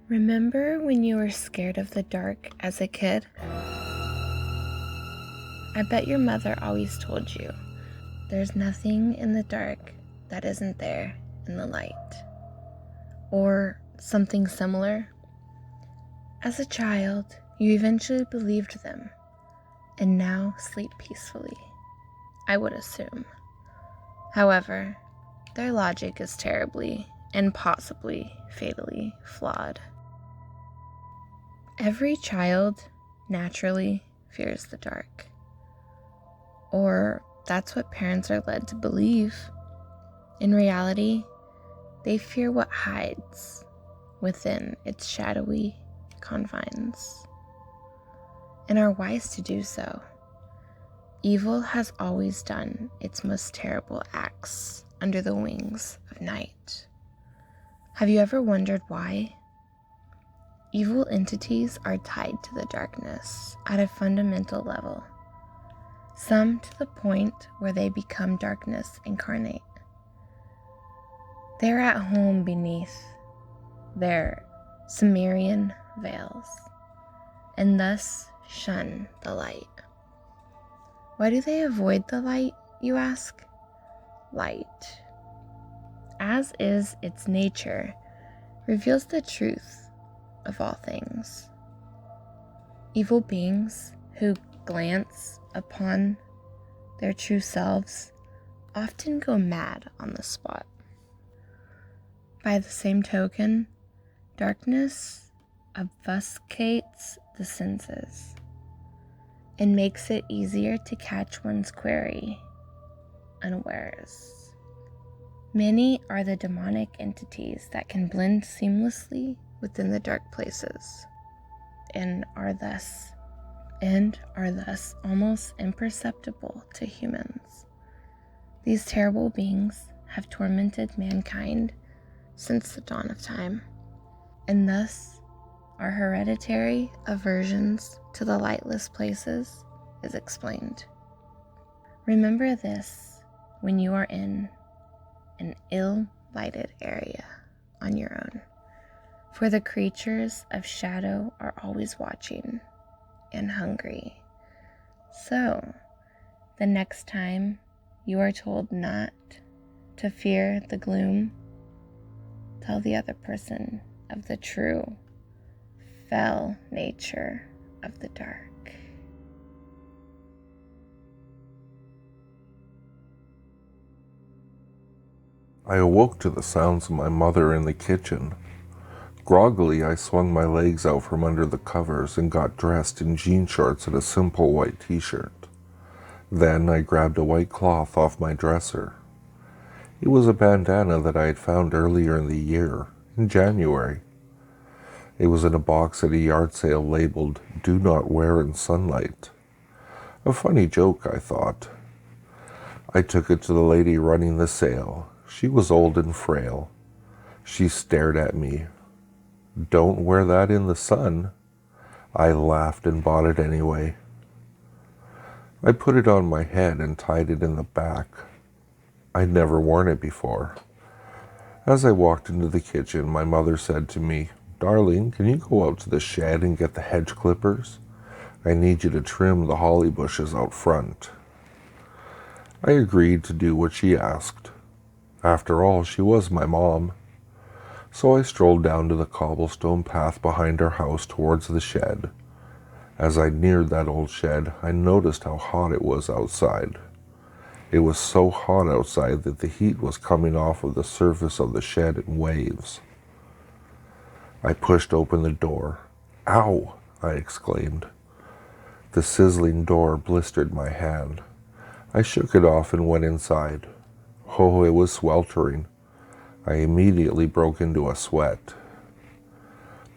Remember when you were scared of the dark as a kid? I bet your mother always told you, there's nothing in the dark that isn't there in the light. Or something similar. As a child, you eventually believed them, and now sleep peacefully, I would assume. However, their logic is terribly and possibly fatally flawed. Every child naturally fears the dark. Or that's what parents are led to believe. In reality, they fear what hides within its shadowy confines, and are wise to do so. Evil has always done its most terrible acts under the wings of night. Have you ever wondered why? Evil entities are tied to the darkness at a fundamental level, some to the point where they become darkness incarnate. They're at home beneath their Sumerian veils, and thus shun the light. Why do they avoid the light, you ask? Light, as is its nature, reveals the truth of all things. Evil beings who glance upon their true selves often go mad on the spot. By the same token, darkness obfuscates the senses and makes it easier to catch one's quarry unawares. Many are the demonic entities that can blend seamlessly within the dark places and are thus almost imperceptible to humans. These terrible beings have tormented mankind since the dawn of time, and thus our hereditary aversions to the lightless places is explained. Remember this when you are in an ill-lighted area on your own, for the creatures of shadow are always watching and hungry. So, the next time you are told not to fear the gloom, tell the other person of the true, fell nature of the dark. I awoke to the sounds of my mother in the kitchen. Groggily, I swung my legs out from under the covers and got dressed in jean shorts and a simple white t-shirt. Then I grabbed a white cloth off my dresser. It was a bandana that I had found earlier in the year, in January. It was in a box at a yard sale labeled, "Do not wear in sunlight." A funny joke, I thought. I took it to the lady running the sale. She was old and frail. She stared at me. "Don't wear that in the sun." I laughed and bought it anyway. I put it on my head and tied it in the back. I'd never worn it before. As I walked into the kitchen, my mother said to me, "Darling, can you go out to the shed and get the hedge clippers? I need you to trim the holly bushes out front." I agreed to do what she asked. After all, she was my mom. So I strolled down to the cobblestone path behind our house towards the shed. As I neared that old shed, I noticed how hot it was outside. It was so hot outside that the heat was coming off of the surface of the shed in waves. I pushed open the door. "Ow!" I exclaimed. The sizzling door blistered my hand. I shook it off and went inside. Oh, it was sweltering. I immediately broke into a sweat.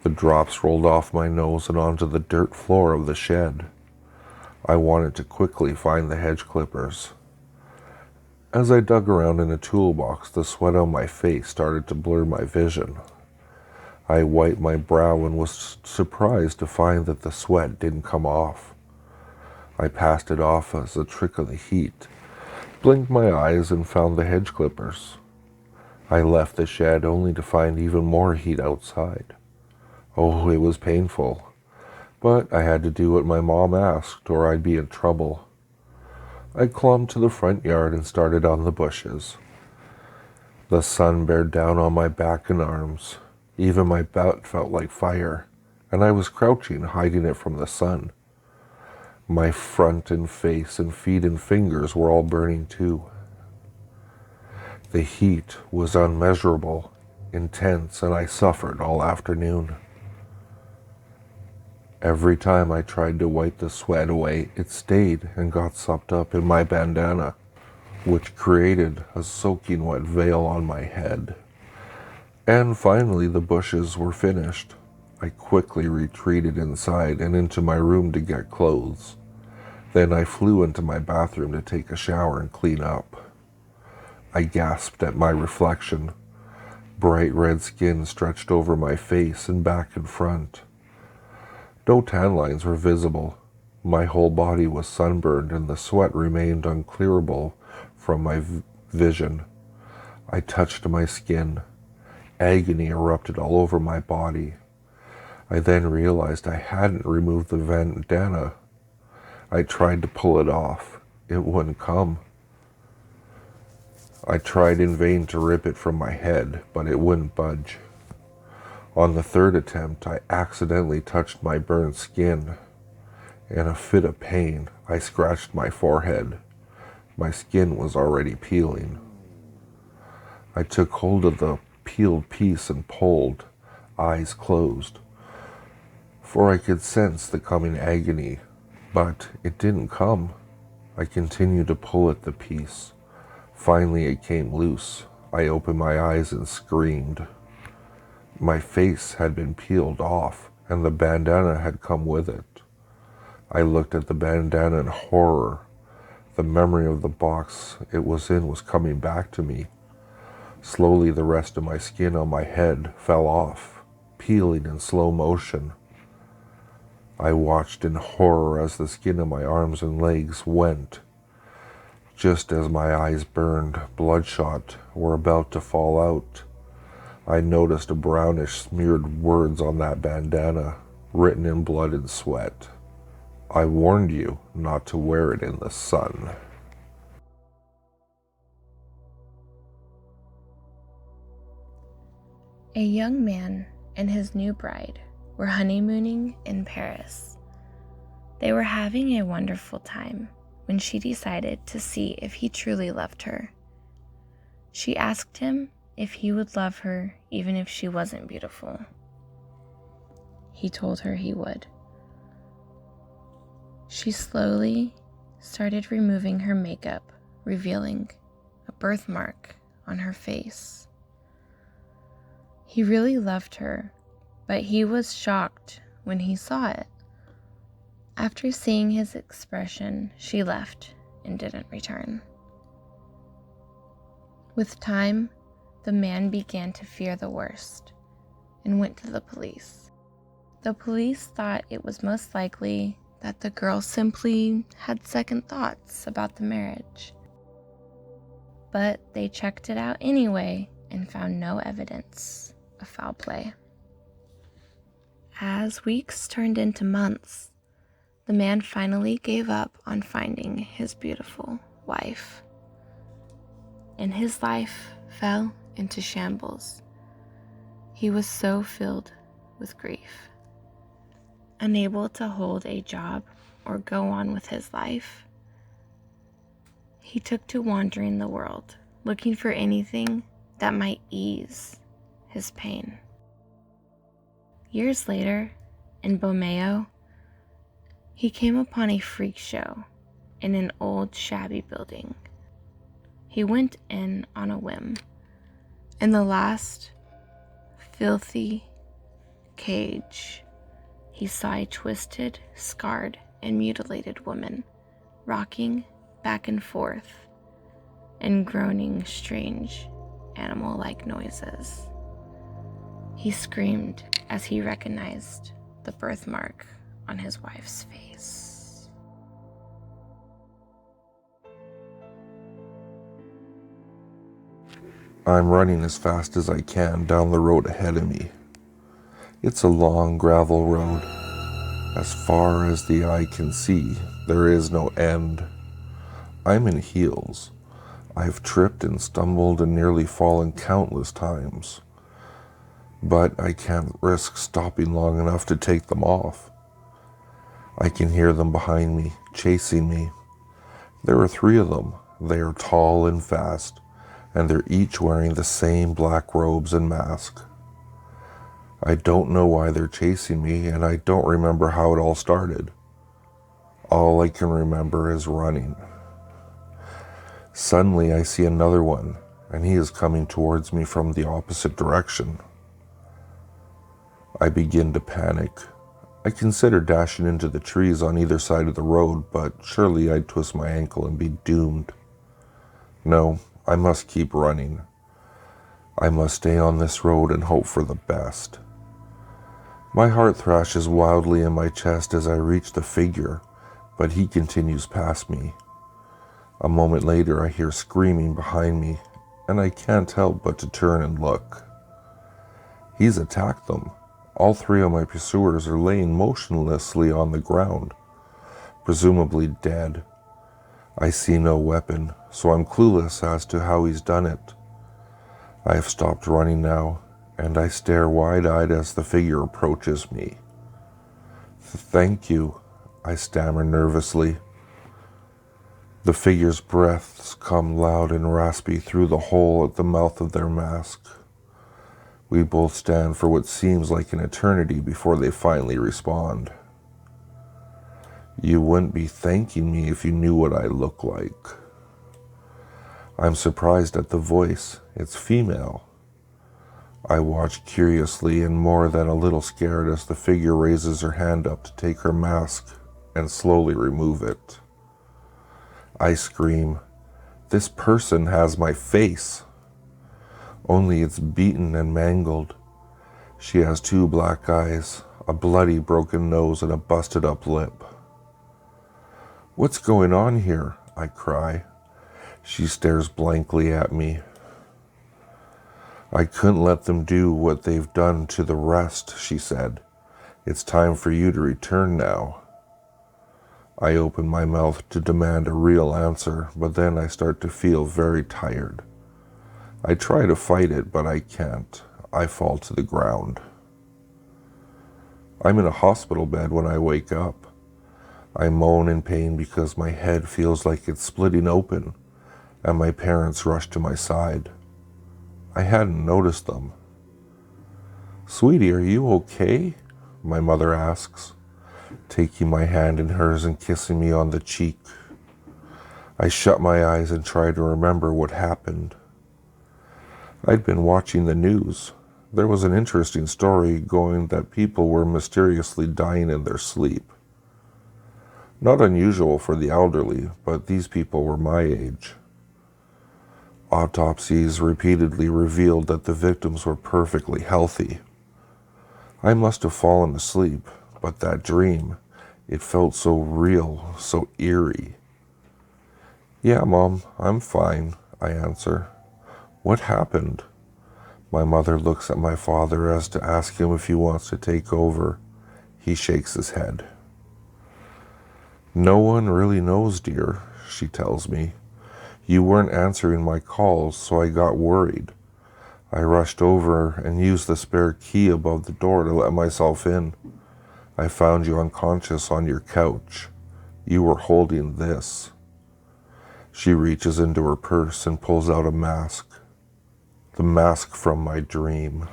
The drops rolled off my nose and onto the dirt floor of the shed. I wanted to quickly find the hedge clippers. As I dug around in a toolbox, the sweat on my face started to blur my vision. I wiped my brow and was surprised to find that the sweat didn't come off. I passed it off as a trick of the heat, blinked my eyes and found the hedge clippers. I left the shed only to find even more heat outside. Oh, it was painful, but I had to do what my mom asked or I'd be in trouble. I clumbed to the front yard and started on the bushes. The sun bared down on my back and arms. Even my butt felt like fire, and I was crouching, hiding it from the sun. My front and face and feet and fingers were all burning too. The heat was unmeasurable, intense, and I suffered all afternoon. Every time I tried to wipe the sweat away, it stayed and got sopped up in my bandana, which created a soaking wet veil on my head. And finally the bushes were finished. I quickly retreated inside and into my room to get clothes. Then I flew into my bathroom to take a shower and clean up. I gasped at my reflection. Bright red skin stretched over my face and back and front. No tan lines were visible. My whole body was sunburned and the sweat remained unclearable from my vision. I touched my skin. Agony erupted all over my body. I then realized I hadn't removed the bandana. I tried to pull it off. It wouldn't come. I tried in vain to rip it from my head, but it wouldn't budge. On the third attempt, I accidentally touched my burned skin. In a fit of pain, I scratched my forehead. My skin was already peeling. I took hold of the peeled piece and pulled, eyes closed, for I could sense the coming agony, but it didn't come. I continued to pull at the piece. Finally, it came loose. I opened my eyes and screamed. My face had been peeled off, and the bandana had come with it. I looked at the bandana in horror. The memory of the box it was in was coming back to me. Slowly, the rest of my skin on my head fell off, peeling in slow motion. I watched in horror as the skin of my arms and legs went. Just as my eyes burned, bloodshot, were about to fall out, I noticed a brownish smeared words on that bandana, written in blood and sweat. I warned you not to wear it in the sun. A young man and his new bride were honeymooning in Paris. They were having a wonderful time when she decided to see if he truly loved her. She asked him if he would love her even if she wasn't beautiful. He told her he would. She slowly started removing her makeup, revealing a birthmark on her face. He really loved her, but he was shocked when he saw it. After seeing his expression, she left and didn't return. With time, the man began to fear the worst and went to the police. The police thought it was most likely that the girl simply had second thoughts about the marriage. But they checked it out anyway and found no evidence of foul play. As weeks turned into months, the man finally gave up on finding his beautiful wife, and his life fell into shambles. He was so filled with grief. Unable to hold a job or go on with his life, he took to wandering the world, looking for anything that might ease his pain. Years later, in Bomeo, he came upon a freak show in an old, shabby building. He went in on a whim. In the last filthy cage, he saw a twisted, scarred, and mutilated woman rocking back and forth and groaning strange, animal-like noises. He screamed as he recognized the birthmark on his wife's face. I'm running as fast as I can down the road ahead of me. It's a long gravel road. As far as the eye can see, there is no end. I'm in heels. I've tripped and stumbled and nearly fallen countless times. But I can't risk stopping long enough to take them off. I can hear them behind me, chasing me. There are 3 of them. They are tall and fast, and they're each wearing the same black robes and mask. I don't know why they're chasing me, and I don't remember how it all started. All I can remember is running. Suddenly I see another one, and he is coming towards me from the opposite direction. I begin to panic. I consider dashing into the trees on either side of the road, but surely I'd twist my ankle and be doomed. No, I must keep running. I must stay on this road and hope for the best. My heart thrashes wildly in my chest as I reach the figure, but he continues past me. A moment later, I hear screaming behind me, and I can't help but to turn and look. He's attacked them. All 3 of my pursuers are laying motionlessly on the ground, presumably dead. I see no weapon, so I'm clueless as to how he's done it. I have stopped running now, and I stare wide-eyed as the figure approaches me. "Thank you," I stammer nervously. The figure's breaths come loud and raspy through the hole at the mouth of their mask. We both stand for what seems like an eternity before they finally respond. "You wouldn't be thanking me if you knew what I look like." I'm surprised at the voice. It's female. I watch curiously and more than a little scared as the figure raises her hand up to take her mask and slowly remove it. I scream, "This person has my face!" Only it's beaten and mangled. She has 2 black eyes, a bloody broken nose, and a busted up lip. "What's going on here?" I cry. She stares blankly at me. "I couldn't let them do what they've done to the rest," she said. "It's time for you to return now." I open my mouth to demand a real answer, but then I start to feel very tired. I try to fight it, but I can't. I fall to the ground. I'm in a hospital bed when I wake up. I moan in pain because my head feels like it's splitting open, and my parents rush to my side. I hadn't noticed them. "Sweetie, are you okay?" my mother asks, taking my hand in hers and kissing me on the cheek. I shut my eyes and try to remember what happened. I'd been watching the news. There was an interesting story going that people were mysteriously dying in their sleep. Not unusual for the elderly, but these people were my age. Autopsies repeatedly revealed that the victims were perfectly healthy. I must have fallen asleep, but that dream, it felt so real, so eerie. "Yeah, Mom, I'm fine," I answer. "What happened?" My mother looks at my father as to ask him if he wants to take over. He shakes his head. "No one really knows, dear," she tells me. "You weren't answering my calls, so I got worried. I rushed over and used the spare key above the door to let myself in. I found you unconscious on your couch. You were holding this." She reaches into her purse and pulls out a mask. The mask from my dream.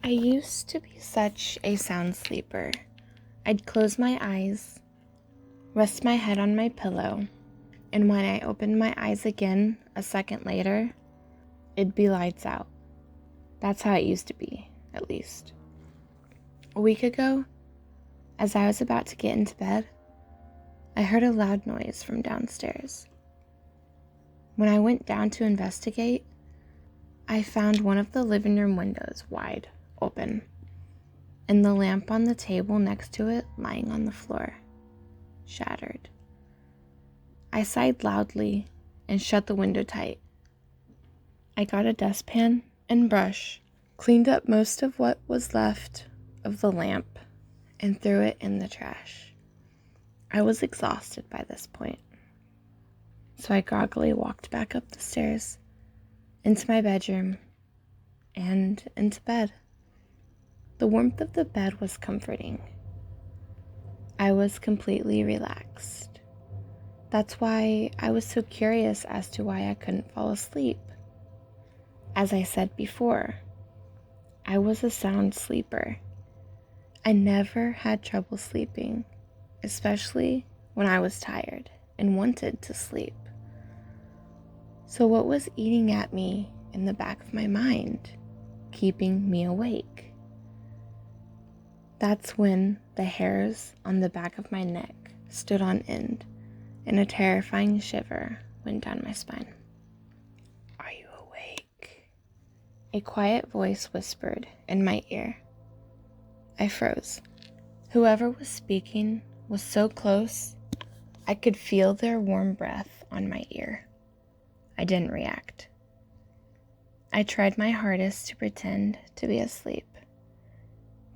I used to be such a sound sleeper. I'd close my eyes, rest my head on my pillow, and when I opened my eyes again a second later, it'd be lights out. That's how it used to be, at least. A week ago, as I was about to get into bed, I heard a loud noise from downstairs. When I went down to investigate, I found one of the living room windows wide open, and the lamp on the table next to it lying on the floor, shattered. I sighed loudly and shut the window tight. I got a dustpan and brush, cleaned up most of what was left of the lamp, and threw it in the trash. I was exhausted by this point, so I groggily walked back up the stairs, into my bedroom, and into bed. The warmth of the bed was comforting. I was completely relaxed. That's why I was so curious as to why I couldn't fall asleep. As I said before, I was a sound sleeper. I never had trouble sleeping, especially when I was tired and wanted to sleep. So what was eating at me in the back of my mind, keeping me awake? That's when the hairs on the back of my neck stood on end, and a terrifying shiver went down my spine. "Are you awake?" A quiet voice whispered in my ear. I froze. Whoever was speaking was so close, I could feel their warm breath on my ear. I didn't react. I tried my hardest to pretend to be asleep,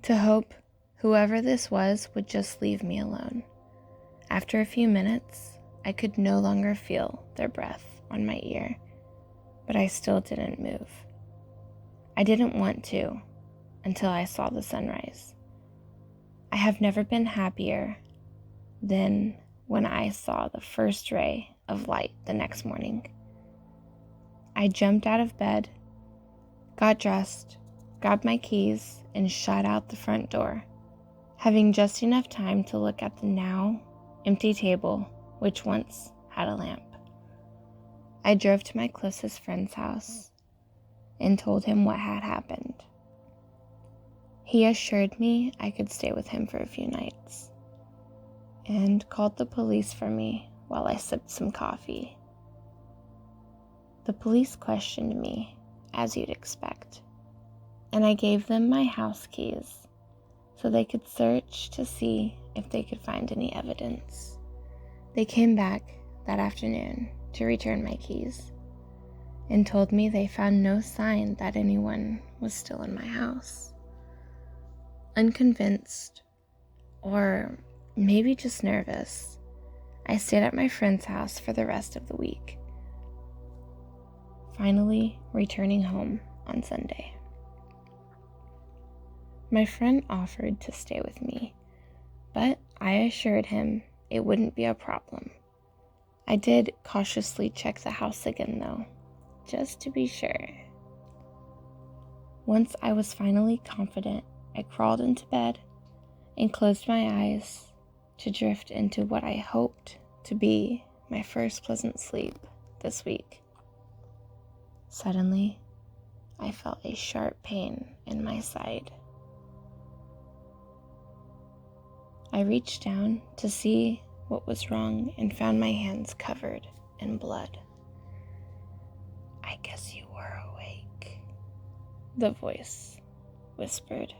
to hope whoever this was would just leave me alone. After a few minutes, I could no longer feel their breath on my ear, but I still didn't move. I didn't want to until I saw the sunrise. I have never been happier than when I saw the first ray of light the next morning. I jumped out of bed, got dressed, grabbed my keys, and shot out the front door, having just enough time to look at the now empty table, which once had a lamp. I drove to my closest friend's house and told him what had happened. He assured me I could stay with him for a few nights, and called the police for me while I sipped some coffee. The police questioned me, as you'd expect, and I gave them my house keys so they could search to see if they could find any evidence. They came back that afternoon to return my keys and told me they found no sign that anyone was still in my house. Unconvinced, or maybe just nervous, I stayed at my friend's house for the rest of the week, finally returning home on Sunday. My friend offered to stay with me, but I assured him it wouldn't be a problem. I did cautiously check the house again though, just to be sure. Once I was finally confident, I crawled into bed and closed my eyes to drift into what I hoped to be my first pleasant sleep this week. Suddenly, I felt a sharp pain in my side. I reached down to see what was wrong and found my hands covered in blood. "I guess you were awake," the voice whispered.